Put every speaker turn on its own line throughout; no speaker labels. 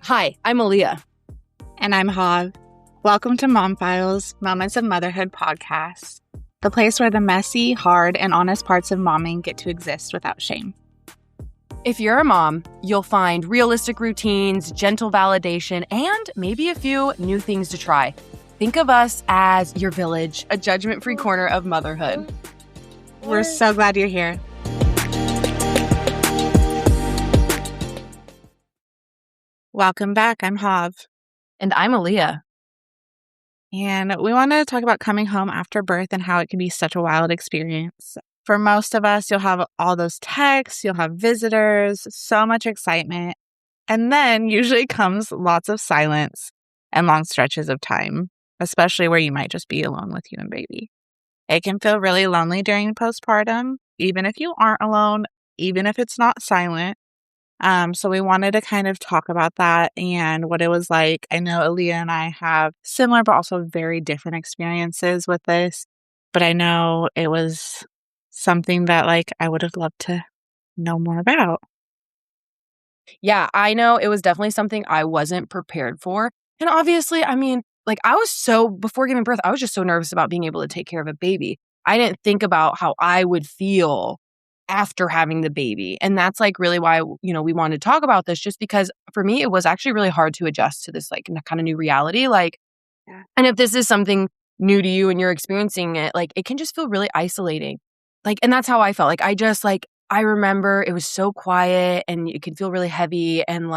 Hi, I'm Aaliyah.
And I'm Hav. Welcome to Mom Files, Moments of Motherhood podcast, the place where the messy, hard, and honest parts of momming get to exist without shame.
If you're a mom, you'll find realistic routines, gentle validation, and maybe a few new things to try. Think of us as your village, a judgment-free corner of motherhood.
We're so glad you're here. Welcome back. I'm Hav.
And I'm Aaliyah.
And we wanted to talk about coming home after birth and how it can be such a wild experience. For most of us, you'll have all those texts, you'll have visitors, so much excitement. And then usually comes lots of silence and long stretches of time, especially where you might just be alone with you and baby. It can feel really lonely during postpartum, even if you aren't alone, even if it's not silent. So we wanted to kind of talk about that and what it was like. I know Aaliyah and I have similar but also very different experiences with this, but I know it was something that I would have loved to know more about.
Yeah, I know it was definitely something I wasn't prepared for. And obviously, before giving birth, I was just so nervous about being able to take care of a baby. I didn't think about how I would feel after having the baby. And that's really why, we wanted to talk about this, just because for me, it was actually really hard to adjust to this kind of new reality.
Yeah.
And if this is something new to you and you're experiencing it, it can just feel really isolating. And that's how I felt. I remember it was so quiet and it could feel really heavy and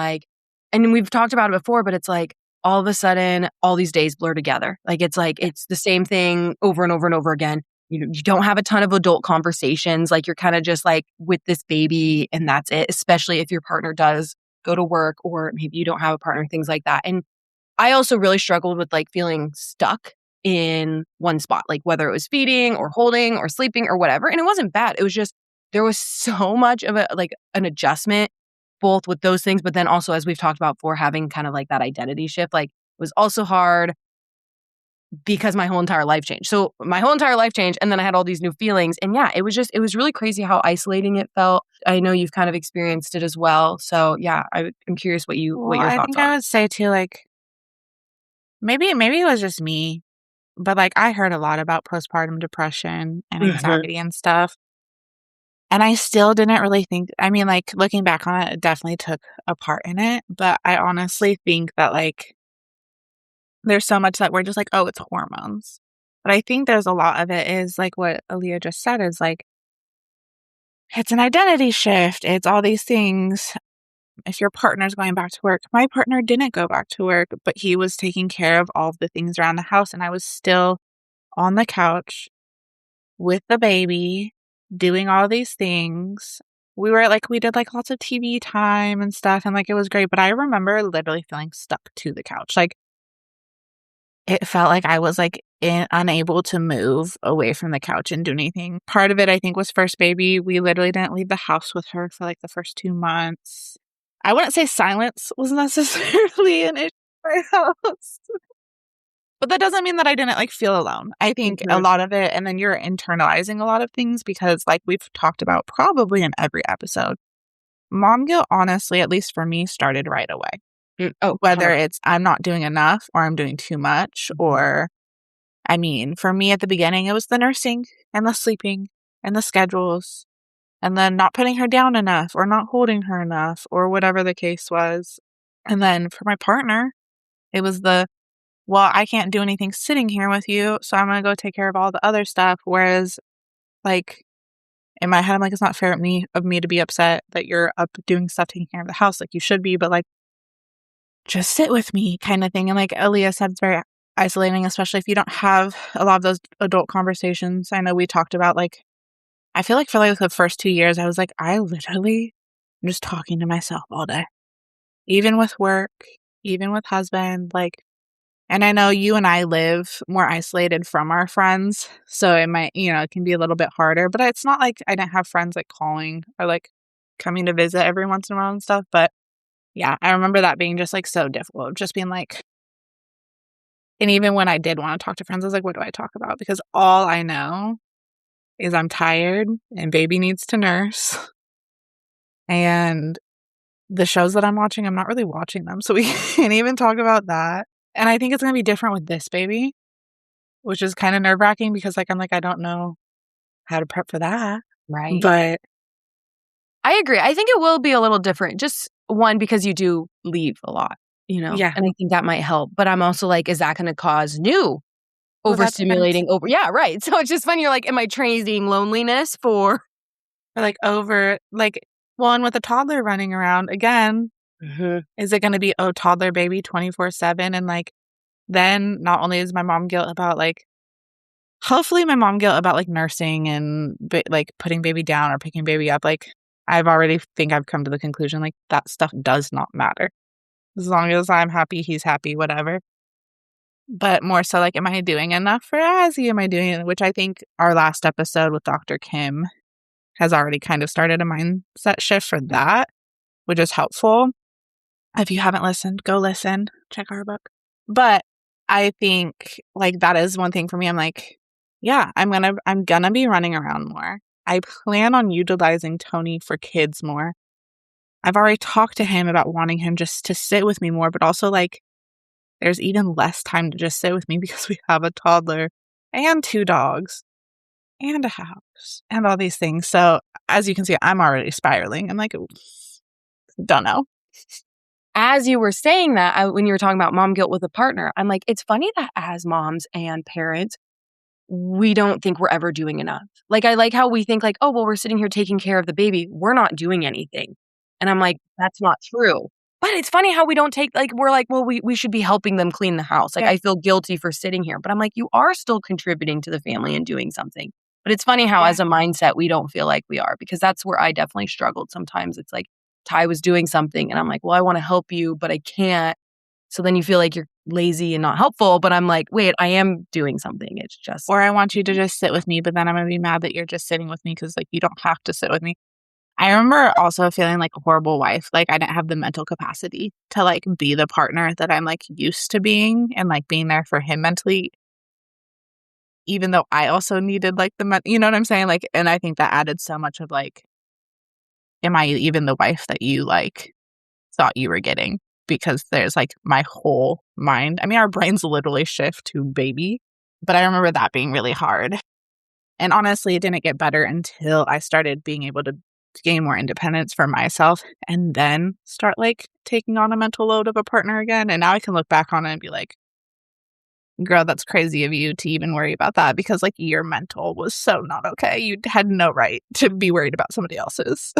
we've talked about it before, but it's all of a sudden, all these days blur together. It's the same thing over and over and over again. You don't have a ton of adult conversations. You're kind of just with this baby and that's it, especially if your partner does go to work or maybe you don't have a partner, things like that. And I also really struggled with feeling stuck in one spot, whether it was feeding or holding or sleeping or whatever. And it wasn't bad. It was just, there was so much of an adjustment, both with those things, but then also, as we've talked about before, having kind of that identity shift, it was also hard because my whole entire life changed. So my whole entire life changed, and then I had all these new feelings. And yeah, it was really crazy how isolating it felt. I know you've kind of experienced it as well. So yeah, I'm curious what your thoughts are.
I think I would say too, maybe it was just me, but I heard a lot about postpartum depression and anxiety and stuff. And I still didn't really think, looking back on it, it definitely took a part in it. But I honestly think that there's so much that we're just oh, it's hormones. But I think there's a lot of it is what Aaliyah just said is it's an identity shift. It's all these things. If your partner's going back to work, my partner didn't go back to work, but he was taking care of all of the things around the house. And I was still on the couch with the baby doing all these things. We were we did lots of TV time and stuff. And it was great. But I remember literally feeling stuck to the couch. It felt like I was unable to move away from the couch and do anything. Part of it, I think, was first baby. We literally didn't leave the house with her for the first 2 months. I wouldn't say silence was necessarily an issue in my house. But that doesn't mean that I didn't feel alone. I think a lot of it, and then you're internalizing a lot of things because we've talked about probably in every episode, mom guilt, honestly, at least for me, started right away. Whether it's I'm not doing enough or I'm doing too much or, for me at the beginning, it was the nursing and the sleeping and the schedules and then not putting her down enough or not holding her enough or whatever the case was. And then for my partner, it was well, I can't do anything sitting here with you, so I'm going to go take care of all the other stuff. Whereas in my head, I'm it's not fair of me to be upset that you're up doing stuff, taking care of the house you should be, but just sit with me kind of thing. And Aaliyah said, it's very isolating, especially if you don't have a lot of those adult conversations. I know we talked about I feel for the first 2 years, I was I literally am just talking to myself all day, even with work, even with husband, and I know you and I live more isolated from our friends, so it might, it can be a little bit harder, but it's not I didn't have friends calling or coming to visit every once in a while and stuff. But yeah, I remember that being just so difficult, just being and even when I did want to talk to friends, I was what do I talk about? Because all I know is I'm tired and baby needs to nurse. And the shows that I'm watching, I'm not really watching them, so we can't even talk about that. And I think it's gonna be different with this baby, which is kinda nerve-wracking because, like, I'm like, I don't know how to prep for that.
Right.
But
I agree. I think it will be a little different. Just one, because you do leave a lot,
yeah.
and I think that might help. But I'm also like, is that going to cause new
Well, that depends.
overstimulating yeah, right. So it's just funny. You're like, am I trading loneliness for
Or, like, over like, well, and with a toddler running around, again,
Mhm.
is it gonna be, "Oh, toddler baby 24/7?" And, like, then not only is my mom guilt about, like hopefully my mom guilt about, like, nursing and like, putting baby down or picking baby up, like, I've already think I've come to the conclusion, like, that stuff does not matter. As long as I'm happy, he's happy, whatever. But more so, like, am I doing enough for Azzy? Am I doing it? Which I think our last episode with Dr. Kim has already kind of started a mindset shift for that, which is helpful. If you haven't listened, go listen, check our book. But I think, like, that is one thing for me. I'm like, yeah, I'm gonna be running around more. I plan on utilizing Tony for kids more. I've already talked to him about wanting him just to sit with me more, but also, like, there's even less time to just sit with me because we have a toddler and 2 dogs and a house and all these things. So, as you can see, I'm already spiraling. I'm like, "Ooh, don't know."
as you were saying that, when you were talking about mom guilt with a partner, I'm like, it's funny that as moms and parents, we don't think we're ever doing enough. Like, I like how we think like, "Oh, well, we're sitting here taking care of the baby. We're not doing anything." And I'm like, "That's not true." But it's funny how we don't take like, we're like, "Well, we should be helping them clean the house." Like,
Yeah,
I feel guilty for sitting here, but I'm like, "You are still contributing to the family and doing something." But it's funny how
yeah.
as a mindset, we don't feel like we are, because that's where I definitely struggled sometimes. It's like, Ty was doing something and I'm like, "Well, I wanna help you, but I can't." So then you feel like you're lazy and not helpful, but I'm like, "Wait, I am doing something." It's just
Or I want you to just sit with me, but then I'm gonna be mad that you're just sitting with me because, like, you don't have to sit with me. I remember also feeling like a horrible wife, like, I didn't have the mental capacity to, like, be the partner that I'm, like, used to being and, like, being there for him mentally, even though I also needed, like, you know what I'm saying? Like, and I think that added so much of, like, am I even the wife that you, like, thought you were getting? Because there's, like, my whole mind I mean, our brains literally shift to baby, but I remember that being really hard. And honestly, it didn't get better until I started being able to gain more independence for myself and then start, like, taking on a mental load of a partner again, and now I can look back on it and be like, "Girl, that's crazy of you to even worry about that because, like, your mental was so not okay. You had no right to be worried about somebody else's."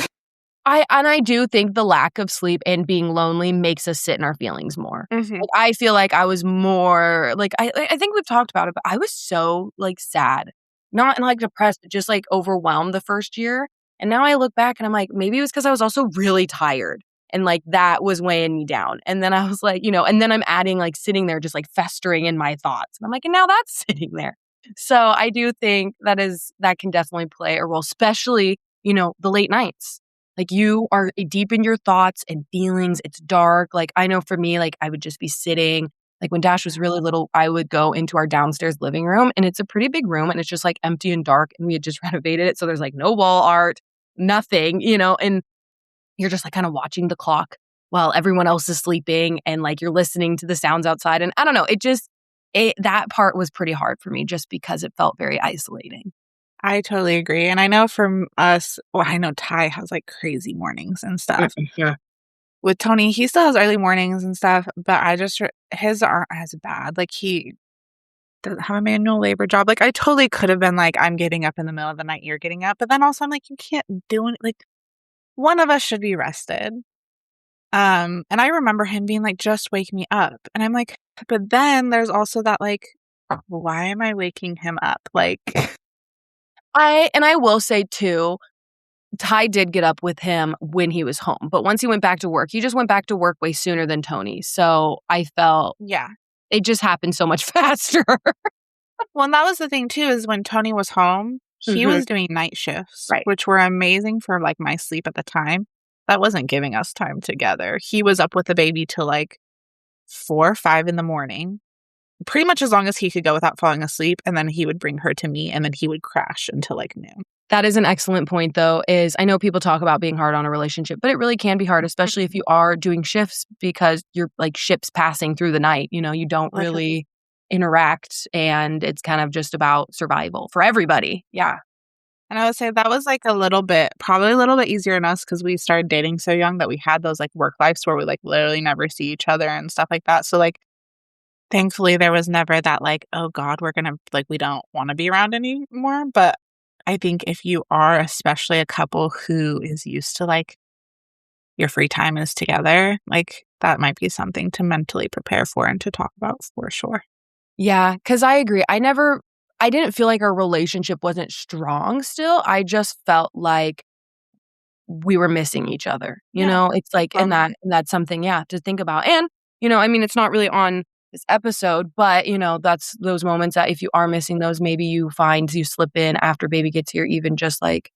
I do think the lack of sleep and being lonely makes us sit in our feelings more.
Mhm.
Like, I feel like I was more like, I think we've talked about it, but I was so, like, sad. Not, like, depressed, but just, like, overwhelmed the first year, and now I look back and I'm like, maybe it was 'cause I was also really tired, and, like, that was weighing me down, and then I was like, and then I'm adding, like, sitting there just, like, festering in my thoughts, and I'm like, "And now that's sitting there." So, I do think that can definitely play a role, especially, the late nights. Like, you are deep in your thoughts and feelings, it's dark, like, I know for me, like, I would just be sitting like, when Dash was really little, I would go into our downstairs living room, and it's a pretty big room, and it's just, like, empty and dark, and we had just renovated it, so there's, like, no wall art, nothing, and you're just, like, kinda watching the clock while everyone else is sleeping, and, like, you're listening to the sounds outside, and I don't know, that part was pretty hard for me just because it felt very isolating.
I totally agree, and I know from us well, I know Ty has, like, crazy mornings and stuff.
Yeah.
With Tony, he still has early mornings and stuff, but I just his aren't as bad, like, he doesn't have a manual labor job, like, I totally could have been like, "I'm getting up in the middle of the night, you're getting up," but then also I'm like, "You can't do it," like, one of us should be rested. And I remember him being like, "Just wake me up," and I'm like but then there's also that, like, why am I waking him up? Like
I will say too, Ty did get up with him when he was home, but once he went back to work, he just went back to work way sooner than Tony, so I felt
yeah.
it just happened so much faster.
Well, and that was the thing too, is when Tony was home, he
Mhm.
was doing night shifts,
Right.
which were amazing for, like, my sleep at the time. That wasn't giving us time together. He was up with the baby till, like, 4 or 5 in the morning, pretty much as long as he could go without falling asleep, and then he would bring her to me, and then he would crash until, like, noon.
That is an excellent point, though, is I know people talk about being hard on a relationship, but it really can be hard, especially if you are doing shifts because you're like ships passing through the night. You don't really interact and it's kind of just about survival for everybody. Yeah.
And I would say that was like probably a little bit easier on us because we started dating so young that we had those like work lives where we like literally never see each other and stuff like that. So like, thankfully there was never that like, oh God, we don't want to be around anymore. But I think if you are especially a couple who is used to like your free time is together, like that might be something to mentally prepare for and to talk about for sure.
Yeah, because I agree. I didn't feel like our relationship wasn't strong still. I just felt like we were missing each other. It's like, and that's something, to think about. And, I mean, it's not really on this episode, but, that's those moments that if you are missing those, maybe you slip in after baby gets here, even just like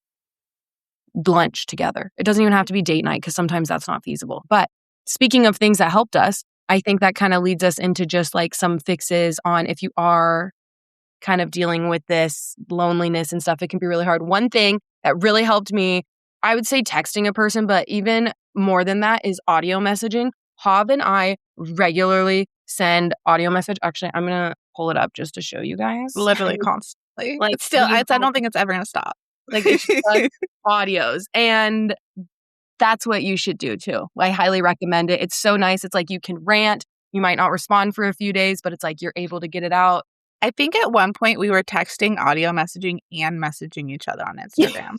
lunch together. It doesn't even have to be date night because sometimes that's not feasible. But speaking of things that helped us, I think that kind of leads us into just like some fixes on if you are kind of dealing with this loneliness and stuff, it can be really hard. One thing that really helped me, I would say texting a person, but even more than that is audio messaging. Hob and I regularly send audio message. Actually, I'm going to pull it up just to show you guys.
Literally constantly.
Like
it's still, I don't think it's ever going to stop.
Like it's just audios. And that's what you should do too. I highly recommend it. It's so nice. It's like you can rant. You might not respond for a few days, but it's like you're able to get it out.
I think at one point we were texting, audio messaging, and messaging each other on Instagram.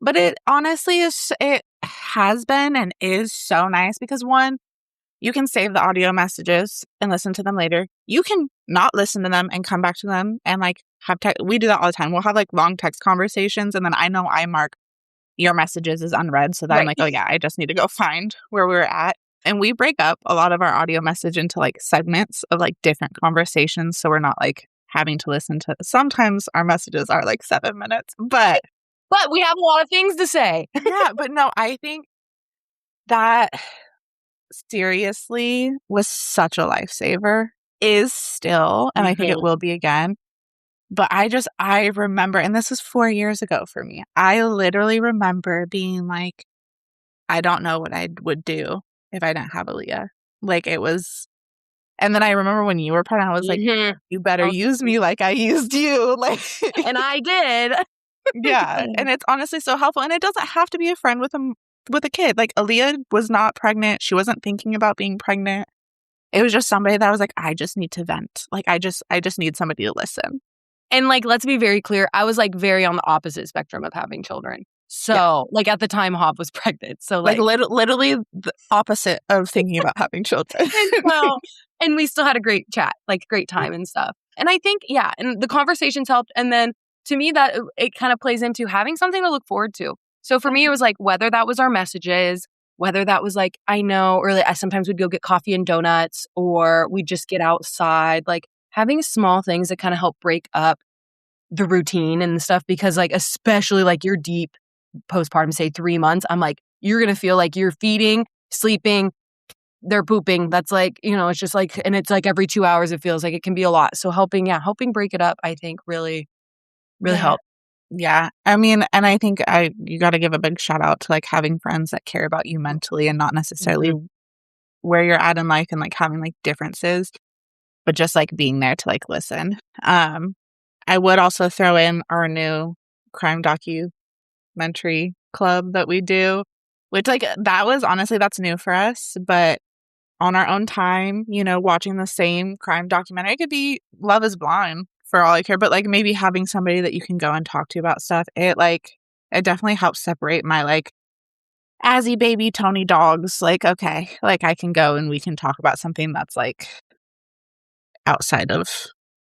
But it honestly it has been and is so nice because one, you can save the audio messages and listen to them later. You can not listen to them and come back to them and like we do that all the time. We'll have like long text conversations and then I know I mark your messages as unread so that I'm like, oh yeah, I just need to go find where we were at. And we break up a lot of our audio message into like segments of like different conversations. So we're not like having to listen to, sometimes our messages are like 7 minutes, but
we have a lot of things to say.
Yeah, but no, I think that seriously was such a lifesaver, is still, and I think it will be again. But I remember, and this was 4 years ago for me, I literally remember being like, I don't know what I would do if I didn't have Aaliyah. Like it was, and then I remember when you were pregnant, I was like, you better use me like I used you. Like,
and I did.
Yeah. And it's honestly so helpful. And it doesn't have to be a friend with a kid. Like Aaliyah was not pregnant. She wasn't thinking about being pregnant. It was just somebody that was like, I just need to vent. Like I just need somebody to listen.
And like, let's be very clear. I was like very on the opposite spectrum of having children. So like at the time Hob was pregnant. So like
literally the opposite of thinking about having children.
And we still had a great chat, like great time and stuff. And I think, and the conversations helped. And then to me that it kind of plays into having something to look forward to. So for me, it was like, whether that was our messages, whether that was like, I know, or like, I sometimes would go get coffee and donuts or we'd just get outside, like having small things that kind of help break up the routine and stuff. Because like, especially like your deep postpartum, say 3 months, I'm like, you're going to feel like you're feeding, sleeping, they're pooping. That's like, it's just like, and it's like every 2 hours, it feels like it can be a lot. So helping break it up, I think really help.
Yeah. I mean, and I think you got to give a big shout out to like having friends that care about you mentally and not necessarily where you're at in life and like having like differences, but just like being there to like listen. I would also throw in our new crime documentary club that we do, which like that was honestly, that's new for us, but on our own time, watching the same crime documentary, it could be Love is Blind for all I care, but like maybe having somebody that you can go and talk to about stuff, it definitely helps separate my like Azzy baby Tony dogs. Like, okay, like I can go and we can talk about something that's like outside of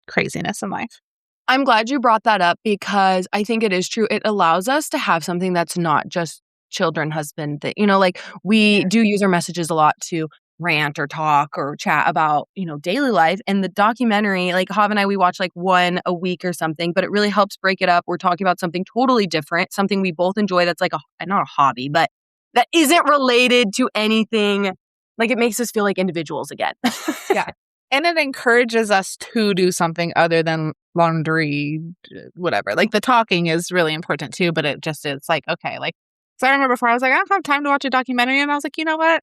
craziness in life.
I'm glad you brought that up because I think it is true. It allows us to have something that's not just children, husband, that, like we do use our messages a lot to rant or talk or chat about, daily life. And the documentary, like Hav and I, we watch like one a week or something, but it really helps break it up. We're talking about something totally different, something we both enjoy that's like not a hobby, but that isn't related to anything. Like it makes us feel like individuals again.
Yeah. And it encourages us to do something other than laundry, whatever. Like, the talking is really important too, but it's like, okay, like, so I remember before I was like, I don't have time to watch a documentary. And I was like, you know what?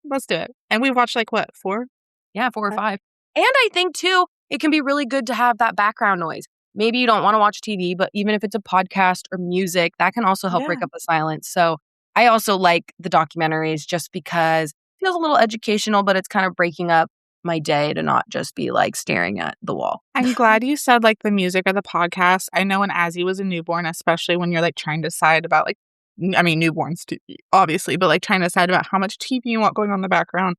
Let's do it. And we've watched like what, 4?
Yeah, 4 or 5. And I think too, it can be really good to have that background noise. Maybe you don't want to watch TV, but even if it's a podcast or music, that can also help break
Yeah.
up the silence. So I also like the documentaries just because it feels a little educational, but it's kind of breaking up my day to not just be like staring at the wall.
I'm glad you said like the music or the podcast. I know when Azzy was a newborn, especially when you're like trying to decide about like, I mean, newborns, obviously, but like trying to decide about how much TV you want going on in the background.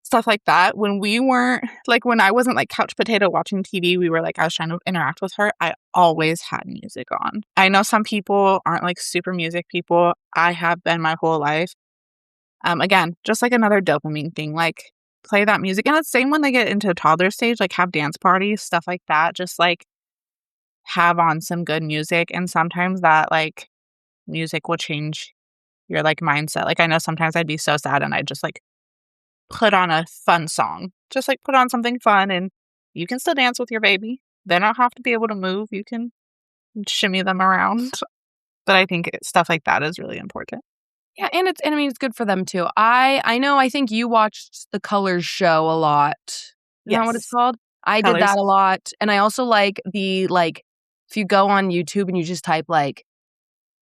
Stuff like that. When we weren't like, when I wasn't like couch potato watching TV, we were like, I was trying to interact with her. I always had music on. I know some people aren't like super music people. I have been my whole life. Again, just like another dopamine thing, like play that music. And it's the same when they get into toddler stage, like have dance parties, stuff like that. Just like have on some good music. And sometimes that like music will change your like mindset. Like I know sometimes I'd be so sad and I'd just like put on a fun song. Just like put on something fun and you can still dance with your baby. They don't have to be able to move. You can shimmy them around. But I think stuff like that is really important.
Yeah, and I mean it's good for them too. I know I think you watched the Colors show a lot. Isn't that what it's
Yes.
called? I did
Colors.
that a lot. And I also like the like if you go on YouTube and you just type like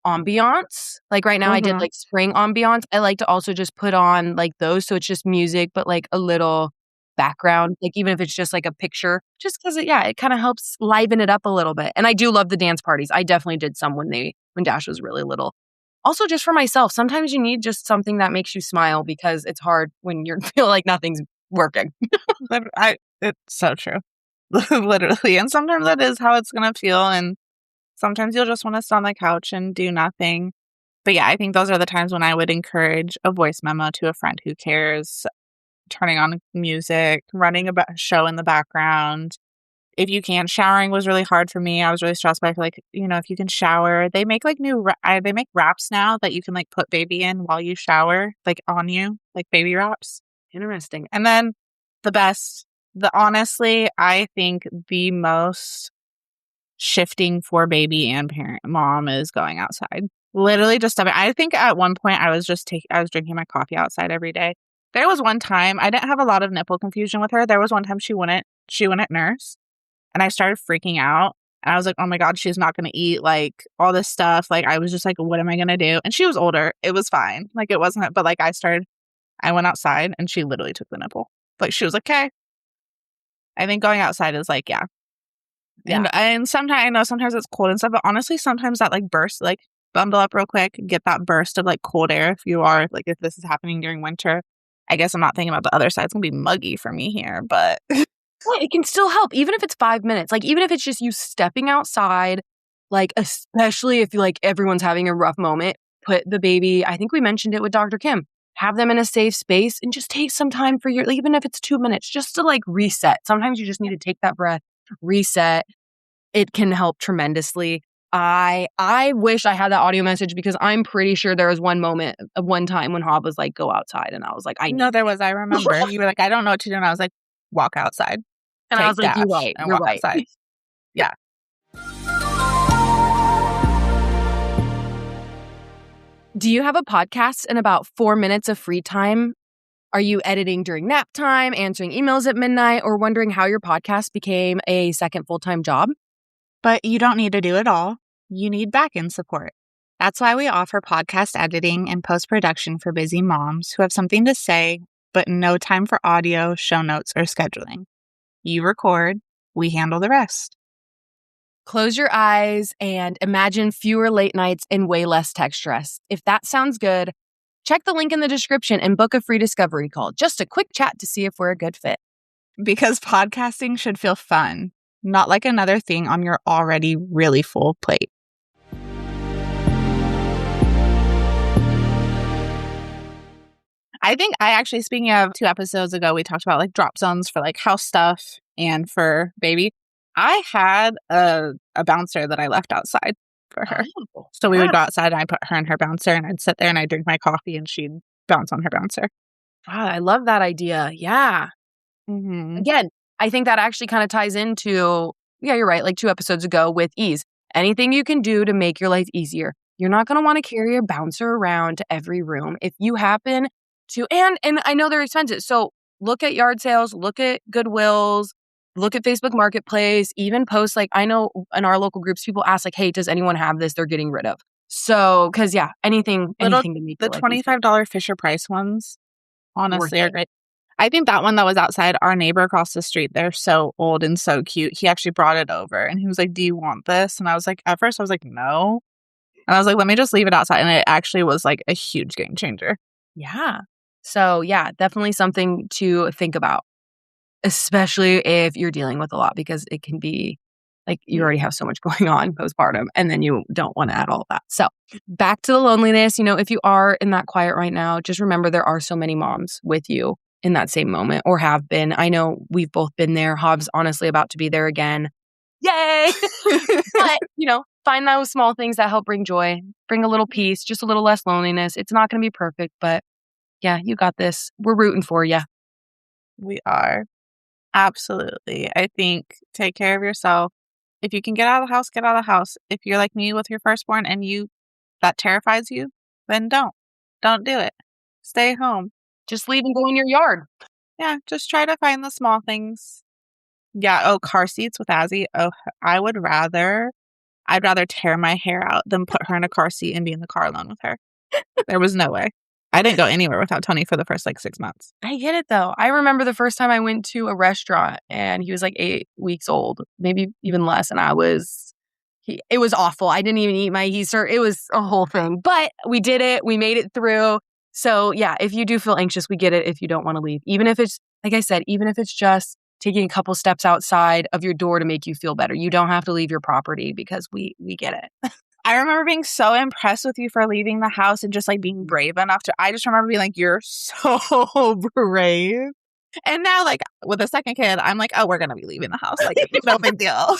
ambiance. Like right now I did
Mhm.
like spring ambiance. I like to also just put on like those so it's just music but like a little background, like even if it's just like a picture, just because it kind of helps liven it up a little bit. And I do love the dance parties. I definitely did some when Dash was really little. Also just for myself, sometimes you need just something that makes you smile because it's hard when you feel like nothing's working.
It's so true. Literally. And sometimes that is how it's gonna feel. And sometimes you'll just want to sit on the couch and do nothing. But yeah, I think those are the times when I would encourage a voice memo to a friend who cares, turning on music, running a show in the background. If you can, showering was really hard for me. I was really stressed, but I feel like, if you can shower, they make like they make wraps now that you can like put baby in while you shower, like on you, like baby wraps.
Interesting.
And then honestly, I think the most shifting for baby and parent mom is going outside. Literally just stepping. I think at one point I was drinking my coffee outside every day. There was one time I didn't have a lot of nipple confusion with her. There was one time she wouldn't nurse and I started freaking out. And I was like, oh my God, she's not going to eat like all this stuff. Like, I was just like, what am I going to do? And she was older. It was fine. Like, it wasn't, but like, I went outside and she literally took the nipple. Like, she was like, okay. I think going outside is like, yeah.
Yeah.
And sometimes, I know sometimes it's cold and stuff, but honestly, sometimes that like burst, like bundle up real quick, get that burst of like cold air if this is happening during winter. I guess I'm not thinking about the other side. It's going to be muggy for me here, but.
Well, it can still help, even if it's 5 minutes. Like, even if it's just you stepping outside, like, especially if, like, everyone's having a rough moment, put the baby, I think we mentioned it with Dr. Kim, have them in a safe space and just take some time for even if it's 2 minutes, just to, like, reset. Sometimes you just need to take that breath, reset. It can help tremendously. I wish I had that audio message because I'm pretty sure there was one time when Hob was like, go outside. And I was like, I
No,
need
there was. I remember. You were like, I don't know what to do. And I was like, walk outside.
And I
Take
was like, you're
Dash
right.
and
You're
walk
right.
outside. Yeah.
Do you have a podcast and about 4 minutes of free time? Are you editing during nap time, answering emails at midnight, or wondering how your podcast became a second full-time job?
But you don't need to do it all. You need back-end support. That's why we offer podcast editing and post-production for busy moms who have something to say, but no time for audio, show notes, or scheduling. You record, we handle the rest.
Close your eyes and imagine fewer late nights and way less tech stress. If that sounds good, check the link in the description and book a free discovery call. Just a quick chat to see if we're a good fit.
Because podcasting should feel fun, not like another thing on your already really full plate. I think speaking of 2 episodes ago, we talked about like drop zones for like house stuff and for baby. I had a bouncer that I left outside for her.
Oh,
So we
wow.
would go outside and I put her in her bouncer and I'd sit there and I'd drink my coffee and she'd bounce on her bouncer.
Wow, I love that idea. Yeah.
Mhm.
Again, I think that actually kind of ties into, yeah, you're right, like 2 episodes ago with ease. Anything you can do to make your life easier. You're not gonna wanna carry a bouncer around to every room. If you happen to and I know they're expensive, so look at yard sales, look at Goodwills, look at Facebook Marketplace, even post, like, I know in our local groups, people ask, like, "Hey, does anyone have this they're getting rid of?" So, because yeah,
Little
anything to make
the
your life easier.
$25 Fisher Price ones,
Worth
honestly, are
it.
great. I think that one that was outside, our neighbor across the street, they're so old and so cute. He actually brought it over, and he was like, "Do you want this?" And I was like, at first, I was like, "No." And I was like, "Let me just leave it outside." And it actually was, like, a huge game changer.
Yeah. So, yeah, definitely something to think about, especially if you're dealing with a lot because it can be like you
Yeah.
already have so much going on postpartum and then you don't want to add all of that. So, back to the loneliness, if you are in that quiet right now, just remember there are so many moms with you in that same moment or have been. I know we've both been there. Hobbs honestly about to be there again. Yay! But, find those small things that help bring joy, bring a little peace, just a little less loneliness. It's not going to be perfect, but yeah, you got this. We're rooting for you.
We are. Absolutely. I think take care of yourself. If you can get out of the house, get out of the house. If you're like me with your firstborn and that terrifies you, then don't. Don't do it. Stay home.
Just leave and go in your yard.
Yeah, just try to find the small things. Yeah, oh, car seats with Azzy. Oh, I'd rather tear my hair out than put her in a car seat and be in the car alone with her. There was no way. I didn't go anywhere without Tony for the first, 6 months.
I get it though. I remember the first time I went to a restaurant and he was like 8 weeks old, maybe even less. And it was awful. I didn't even eat my Easter. It was a whole thing, but we did it. We made it through. So yeah, if you do feel anxious, we get it if you don't want to leave. Even if it's, like I said, even if it's just taking a couple steps outside of your door to make you feel better. You don't have to leave your property because we get it.
I remember being so impressed with you for leaving the house and just being brave enough to. I just remember being like, "You're so brave." And now, with a second kid, I'm like, "Oh, we're gonna be leaving the house. No big deal."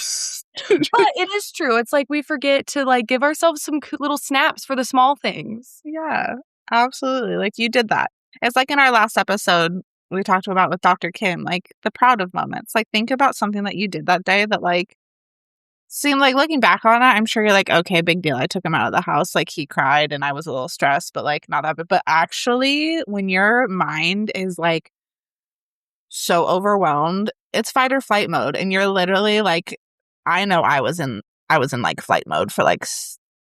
But it is true. It's like we forget to give ourselves some little snaps for the small things.
Yeah, absolutely. You did that. It's like in our last episode we talked about with Dr. Kim, the proud of moments. Think about something that you did that day that seemed looking back on it, I'm sure you're like, okay, big deal. I took him out of the house. He cried and I was a little stressed, but not that big. But actually, when your mind is so overwhelmed, it's fight or flight mode. And you're literally I know I was in flight mode for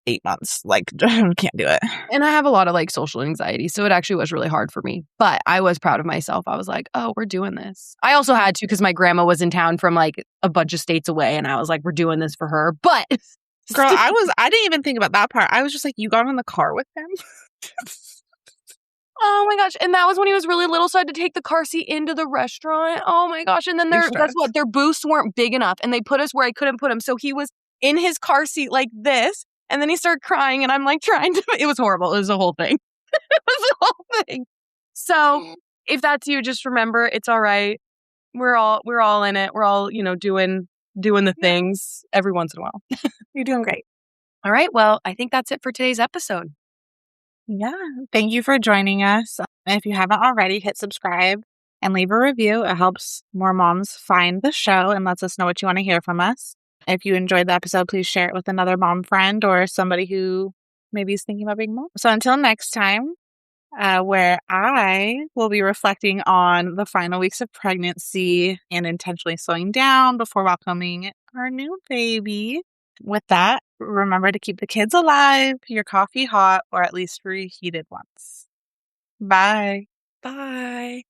8 months. Can't do it.
And I have a lot of social anxiety. So it actually was really hard for me. But I was proud of myself. I was like, oh, we're doing this. I also had to because my grandma was in town from a bunch of states away. And I was like, we're doing this for her. But
Girl, I didn't even think about that part. I was just you got in the car with him?
oh my gosh. And that was when he was really little. So I had to take the car seat into the restaurant. Oh my gosh. And then guess what? Their booths weren't big enough. And they put us where I couldn't put him. So he was in his car seat like this. And then he started crying. And I'm trying to, it was horrible. It was a whole thing. It was a whole thing. So if that's you, just remember it's all right. We're all in it. We're all, doing the things every once in a while.
You're doing great.
All right. Well, I think that's it for today's episode.
Yeah. Thank you for joining us. And if you haven't already, hit subscribe and leave a review. It helps more moms find the show and lets us know what you want to hear from us. If you enjoyed the episode, please share it with another mom friend or somebody who maybe is thinking about being a mom. So until next time, where I will be reflecting on the final weeks of pregnancy and intentionally slowing down before welcoming our new baby. With that, remember to keep the kids alive, your coffee hot, or at least reheated once. Bye.
Bye.